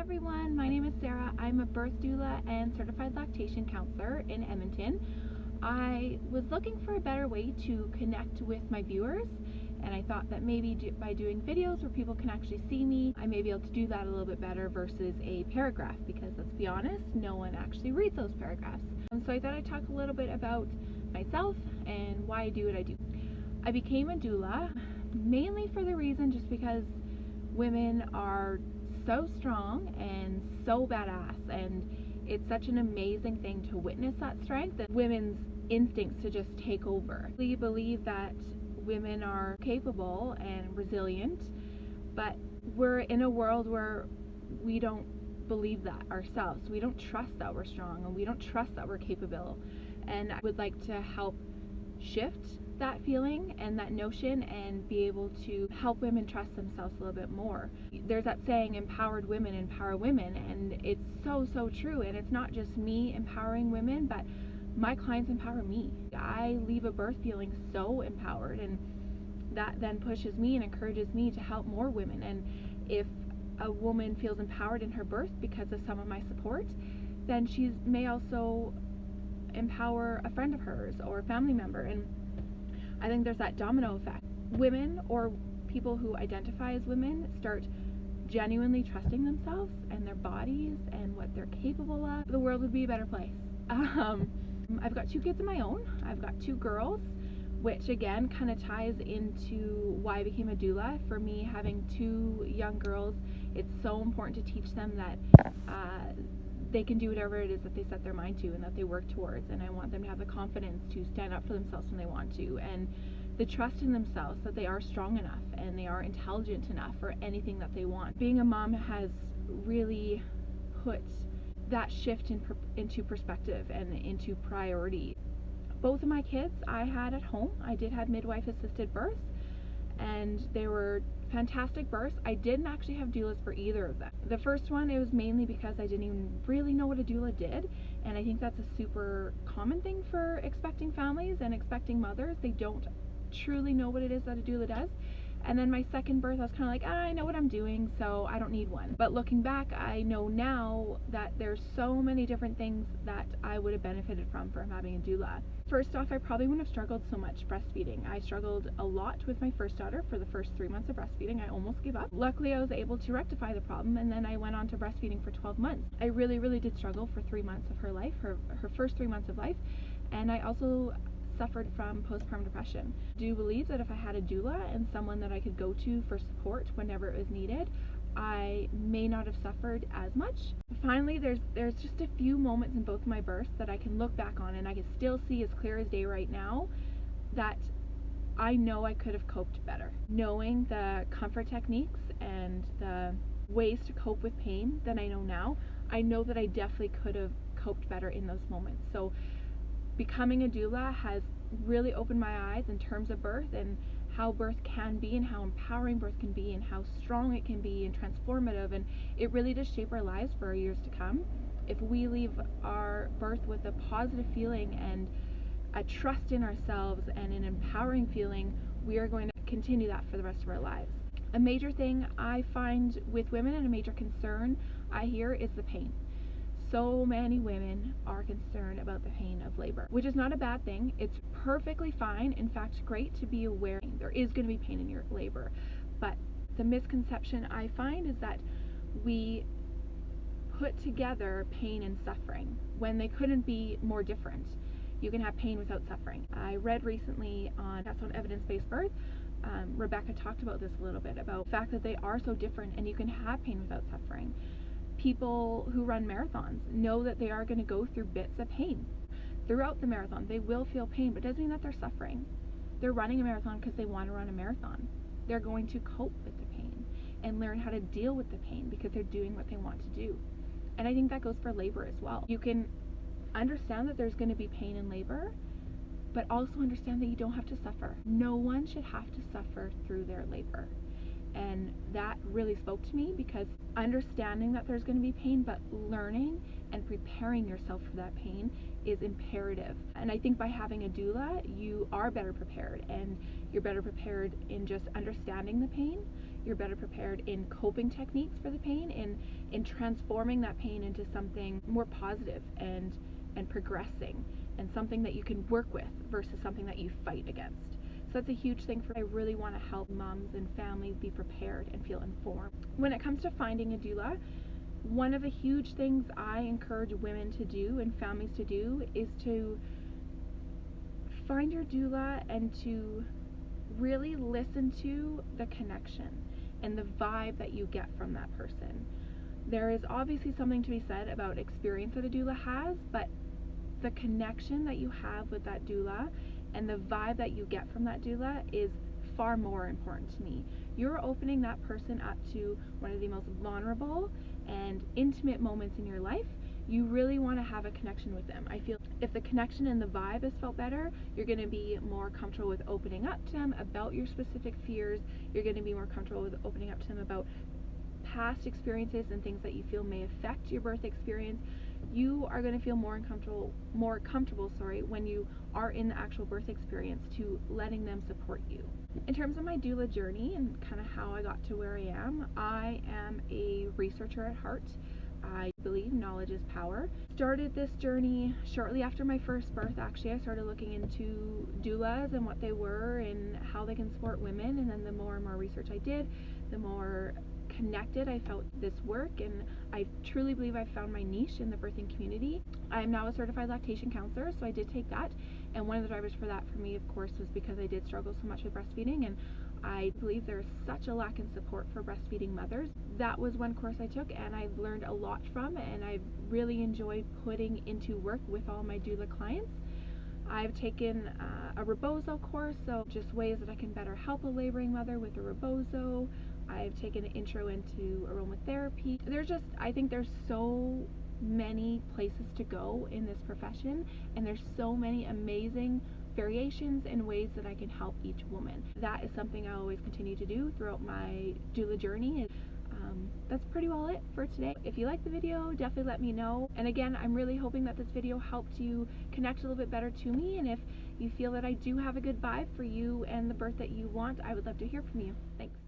everyone, my name is Sarah. I'm a birth doula and certified lactation counselor in Edmonton. I was looking for a better way to connect with my viewers, and I thought that maybe by doing videos where people can actually see me, I may be able to do that a little bit better versus a paragraph, because let's be honest, no one actually reads those paragraphs. So I thought I'd talk a little bit about myself and why I do what I do. I became a doula mainly for the reason just because women are so strong and so badass, and it's such an amazing thing to witness that strength and women's instincts to just take over. We believe that women are capable and resilient, but we're in a world where we don't believe that ourselves. We don't trust that we're strong, and we don't trust that we're capable. And I would like to help shift that feeling and that notion and be able to help women trust themselves a little bit more. There's that saying, empowered women empower women, and it's so true. And it's not just me empowering women, but my clients empower me. I leave a birth feeling so empowered, and that then pushes me and encourages me to help more women. And if a woman feels empowered in her birth because of some of my support, then she may also empower a friend of hers or a family member, and I think there's that domino effect. Women or people who identify as women start genuinely trusting themselves and their bodies and what they're capable of. The world would be a better place. I've got 2 kids of my own. I've got 2 girls, which again kind of ties into why I became a doula. For me, having 2 young girls, it's so important to teach them that they can do whatever it is that they set their mind to and that they work towards, and I want them to have the confidence to stand up for themselves when they want to, and the trust in themselves that they are strong enough and they are intelligent enough for anything that they want. Being a mom has really put that shift into perspective and into priority. Both of my kids I had at home. I did have midwife assisted births, and they were fantastic births. I didn't actually have doulas for either of them. The first one, it was mainly because I didn't even really know what a doula did, and I think that's a super common thing for expecting families and expecting mothers. They don't truly know what it is that a doula does. And then my second birth, I was kind of like, I know what I'm doing, so I don't need one. But looking back, I know now that there's so many different things that I would have benefited from having a doula. First off, I probably wouldn't have struggled so much breastfeeding. I struggled a lot with my first daughter for the first 3 months of breastfeeding. I almost gave up. Luckily, I was able to rectify the problem, and then I went on to breastfeeding for 12 months. I really did struggle for 3 months of her life, her first 3 months of life, and I also suffered from postpartum depression. I do believe that if I had a doula and someone that I could go to for support whenever it was needed, I may not have suffered as much. Finally, there's just a few moments in both my births that I can look back on and I can still see as clear as day right now that I know I could have coped better. Knowing the comfort techniques and the ways to cope with pain that I know now, I know that I definitely could have coped better in those moments. So becoming a doula has really opened my eyes in terms of birth and how birth can be and how empowering birth can be and how strong it can be and transformative, and it really does shape our lives for our years to come. If we leave our birth with a positive feeling and a trust in ourselves and an empowering feeling, we are going to continue that for the rest of our lives. A major thing I find with women and a major concern I hear is the pain. So many women are concerned about the pain of labor, which is not a bad thing. It's perfectly fine. In fact, great to be aware there is going to be pain in your labor. But the misconception I find is that we put together pain and suffering when they couldn't be more different. You can have pain without suffering. I read recently on evidence-based birth, Rebecca talked about this a little bit, about the fact that they are so different and you can have pain without suffering. People who run marathons know that they are going to go through bits of pain. Throughout the marathon, they will feel pain, but it doesn't mean that they're suffering. They're running a marathon because they want to run a marathon. They're going to cope with the pain and learn how to deal with the pain because they're doing what they want to do. And I think that goes for labor as well. You can understand that there's going to be pain in labor, but also understand that you don't have to suffer. No one should have to suffer through their labor. And that really spoke to me, because understanding that there's going to be pain, but learning and preparing yourself for that pain is imperative. And I think by having a doula, you are better prepared, and you're better prepared in just understanding the pain. you're better prepared in coping techniques for the pain, in transforming that pain into something more positive and progressing, and something that you can work with versus something that you fight against. So that's a huge thing for me. I really want to help moms and families be prepared and feel informed. When it comes to finding a doula, one of the huge things I encourage women to do and families to do is to find your doula and to really listen to the connection and the vibe that you get from that person. There is obviously something to be said about experience that a doula has, but the connection that you have with that doula and the vibe that you get from that doula is far more important to me. You're opening that person up to one of the most vulnerable and intimate moments in your life. You really want to have a connection with them. I feel if the connection and the vibe has felt better, you're going to be more comfortable with opening up to them about your specific fears. You're going to be more comfortable with opening up to them about past experiences and things that you feel may affect your birth experience. You are going to feel more comfortable when you are in the actual birth experience to letting them support you. In terms of my doula journey and kind of how I got to where I am a researcher at heart. I believe knowledge is power. Started this journey shortly after my first birth. Actually, I started looking into doulas and what they were and how they can support women, and then the more and more research I did, the more connected I felt this work, and I truly believe I found my niche in the birthing community. I am now a certified lactation counselor, so I did take that, and one of the drivers for that for me, of course, was because I did struggle so much with breastfeeding, and I believe there's such a lack in support for breastfeeding mothers. That was one course I took and I've learned a lot from, and I've really enjoyed putting into work with all my doula clients. I've taken a rebozo course, so just ways that I can better help a laboring mother with a rebozo. I've taken an intro into aromatherapy. I think there's so many places to go in this profession, and there's so many amazing variations and ways that I can help each woman. That is something I always continue to do throughout my doula journey. That's pretty well it for today. If you like the video, definitely let me know. And again, I'm really hoping that this video helped you connect a little bit better to me, and if you feel that I do have a good vibe for you and the birth that you want, I would love to hear from you. Thanks.